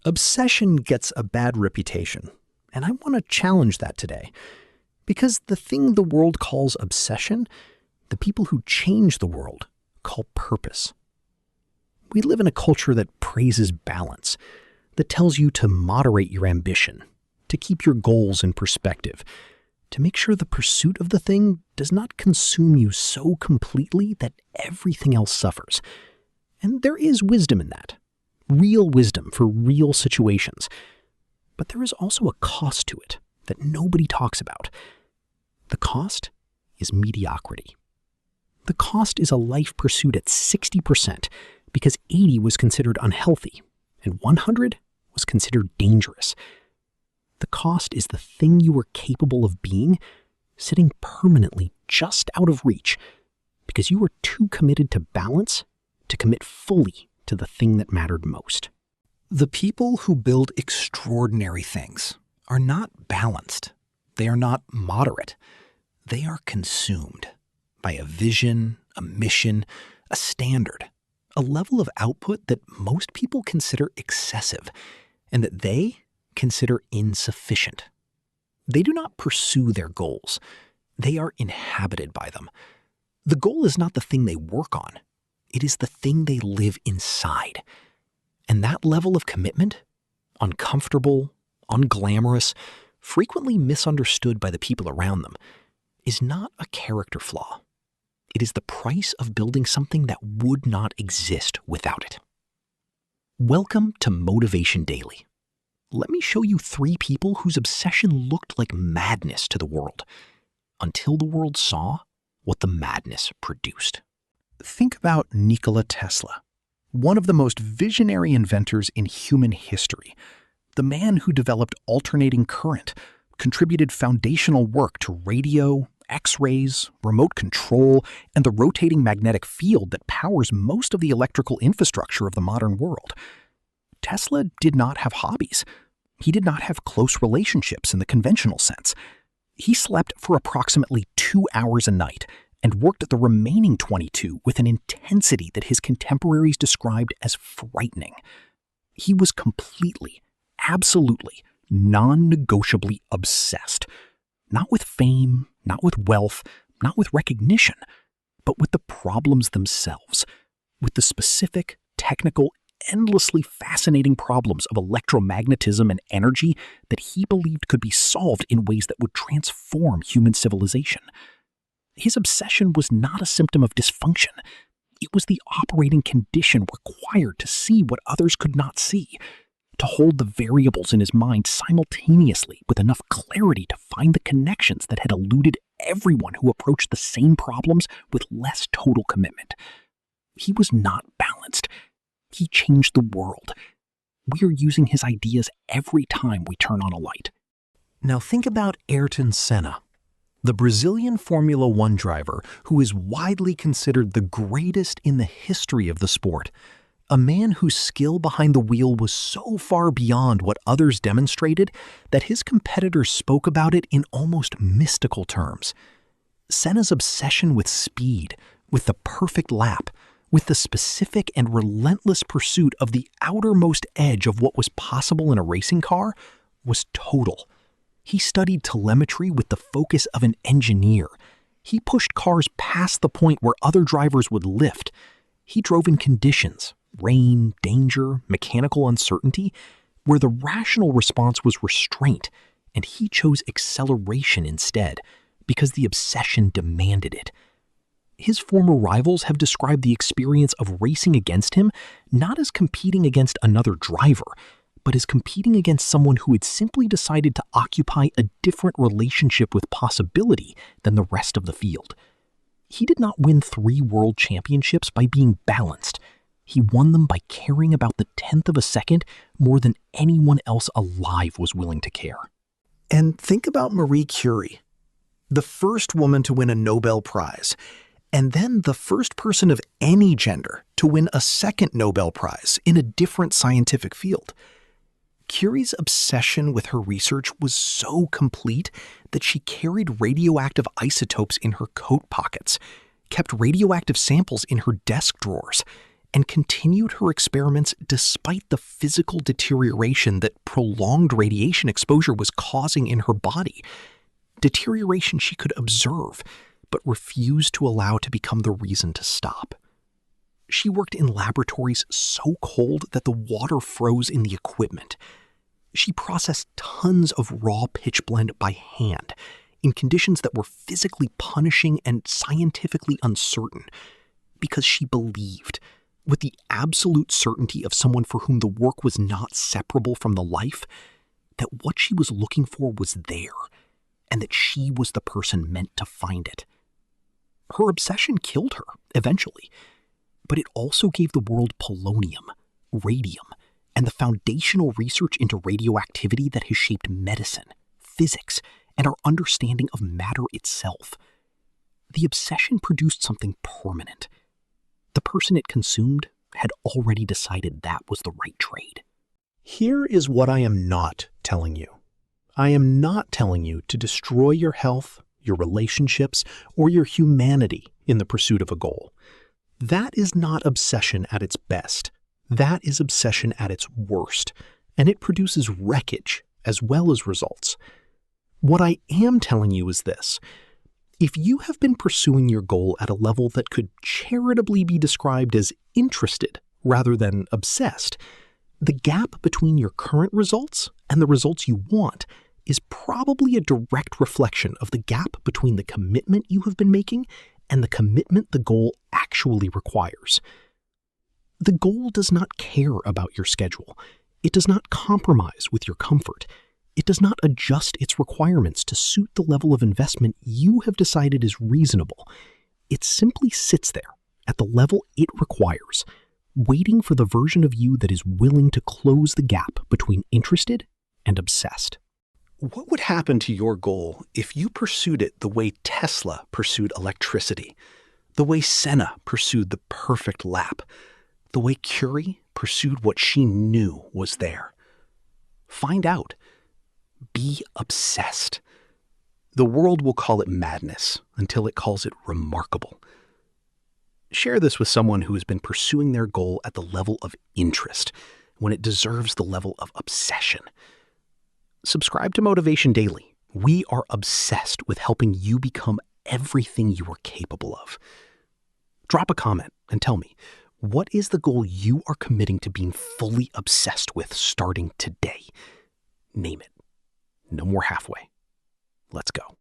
Obsession gets a bad reputation, and I want to challenge that today. Because the thing the world calls obsession, the people who change the world call purpose. We live in a culture that praises balance, that tells you to moderate your ambition, to keep your goals in perspective, to make sure the pursuit of the thing does not consume you so completely that everything else suffers. And there is wisdom in that. Real wisdom for real situations. But there is also a cost to it that nobody talks about. The cost is mediocrity. The cost is a life pursued at 60% because 80 was considered unhealthy and 100 was considered dangerous. The cost is the thing you were capable of being sitting permanently just out of reach because you were too committed to balance to commit fully to the thing that mattered most. The people who build extraordinary things are not balanced. They are not moderate. They are consumed by a vision, a mission, a standard, a level of output that most people consider excessive and that they consider insufficient. They do not pursue their goals. They are inhabited by them. The goal is not the thing they work on. It is the thing they live inside. And that level of commitment, uncomfortable, unglamorous, frequently misunderstood by the people around them, is not a character flaw. It is the price of building something that would not exist without it. Welcome to Motivation Daily. Let me show you 3 people whose obsession looked like madness to the world, until the world saw what the madness produced. Think about Nikola Tesla, one of the most visionary inventors in human history, the man who developed alternating current, contributed foundational work to radio, X-rays, remote control, and the rotating magnetic field that powers most of the electrical infrastructure of the modern world. Tesla did not have hobbies. He did not have close relationships in the conventional sense. He slept for approximately 2 hours a night and worked the remaining 22 with an intensity that his contemporaries described as frightening. He was completely, absolutely, non-negotiably obsessed. Not with fame, not with wealth, not with recognition, but with the problems themselves, with the specific, technical, endlessly fascinating problems of electromagnetism and energy that he believed could be solved in ways that would transform human civilization. His obsession was not a symptom of dysfunction. It was the operating condition required to see what others could not see, to hold the variables in his mind simultaneously with enough clarity to find the connections that had eluded everyone who approached the same problems with less total commitment. He was not balanced. He changed the world. We are using his ideas every time we turn on a light. Now think about Ayrton Senna, the Brazilian Formula One driver who is widely considered the greatest in the history of the sport. A man whose skill behind the wheel was so far beyond what others demonstrated that his competitors spoke about it in almost mystical terms. Senna's obsession with speed, with the perfect lap, with the specific and relentless pursuit of the outermost edge of what was possible in a racing car, was total. He studied telemetry with the focus of an engineer. He pushed cars past the point where other drivers would lift. He drove in conditions, rain, danger, mechanical uncertainty, where the rational response was restraint, and he chose acceleration instead, because the obsession demanded it. His former rivals have described the experience of racing against him not as competing against another driver, but as competing against someone who had simply decided to occupy a different relationship with possibility than the rest of the field. He did not win 3 world championships by being balanced. He won them by caring about the 10th of a second more than anyone else alive was willing to care. And think about Marie Curie, the first woman to win a Nobel Prize, and then the first person of any gender to win a second Nobel Prize in a different scientific field. Curie's obsession with her research was so complete that she carried radioactive isotopes in her coat pockets, kept radioactive samples in her desk drawers, and continued her experiments despite the physical deterioration that prolonged radiation exposure was causing in her body. Deterioration she could observe, but refused to allow to become the reason to stop. She worked in laboratories so cold that the water froze in the equipment. She processed tons of raw pitchblende by hand, in conditions that were physically punishing and scientifically uncertain, because she believed, with the absolute certainty of someone for whom the work was not separable from the life, that what she was looking for was there, and that she was the person meant to find it. Her obsession killed her, eventually, but it also gave the world polonium, radium, and the foundational research into radioactivity that has shaped medicine, physics, and our understanding of matter itself. The obsession produced something permanent. The person it consumed had already decided that was the right trade. Here is what I am not telling you. I am not telling you to destroy your health, your relationships, or your humanity in the pursuit of a goal. That is not obsession at its best. That is obsession at its worst, and it produces wreckage as well as results. What I am telling you is this. If you have been pursuing your goal at a level that could charitably be described as interested rather than obsessed, the gap between your current results and the results you want is probably a direct reflection of the gap between the commitment you have been making and the commitment the goal actually requires. The goal does not care about your schedule. It does not compromise with your comfort. It does not adjust its requirements to suit the level of investment you have decided is reasonable. It simply sits there at the level it requires, waiting for the version of you that is willing to close the gap between interested and obsessed. What would happen to your goal if you pursued it the way Tesla pursued electricity, the way Senna pursued the perfect lap, the way Curie pursued what she knew was there? Find out. Be obsessed. The world will call it madness until it calls it remarkable. Share this with someone who has been pursuing their goal at the level of interest when it deserves the level of obsession. Subscribe to Motivation Daily. We are obsessed with helping you become everything you are capable of. Drop a comment and tell me, what is the goal you are committing to being fully obsessed with starting today? Name it. No more halfway. Let's go.